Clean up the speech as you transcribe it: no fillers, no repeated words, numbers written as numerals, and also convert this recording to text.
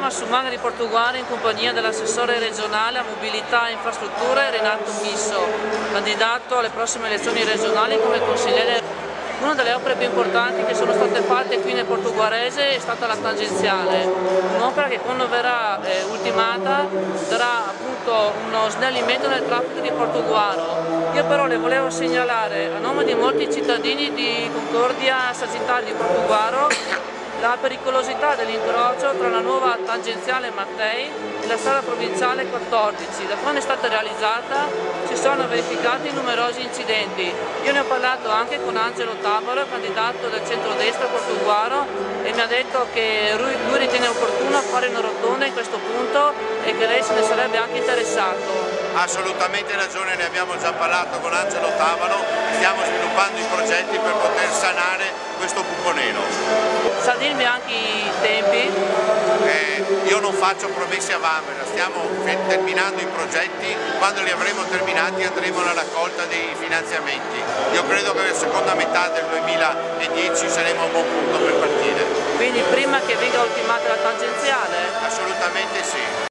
a Sumana di Portuguaro in compagnia dell'assessore regionale a mobilità e infrastrutture Renato Misso, candidato alle prossime elezioni regionali come consigliere. Una delle opere più importanti che sono state fatte qui nel Portuguarese è stata la tangenziale, un'opera che quando verrà ultimata darà appunto uno snellimento nel traffico di Portuguaro. Io però le volevo segnalare a nome di molti cittadini di Concordia Sagittario di Portuguaro la pericolosità dell'incrocio tra la nuova tangenziale Mattei e la strada provinciale 14. Da quando è stata realizzata si sono verificati numerosi incidenti. Io ne ho parlato anche con Angelo Tavolo, candidato del centrodestra Portuguaro, e mi ha detto che lui ritiene opportuno fare una rotonda in questo punto e che lei se ne sarebbe anche interessato. Assolutamente ragione, ne abbiamo già parlato con Angelo Tavolo, stiamo sviluppando i progetti per poter sanare questo buco nero. Sa dirmi anche i tempi? Io non faccio promesse a vanvera, stiamo terminando i progetti, quando li avremo terminati andremo alla raccolta dei finanziamenti. Io credo che nella seconda metà del 2010 saremo a buon punto per partire. Quindi prima che venga ultimata la tangenziale? Assolutamente sì.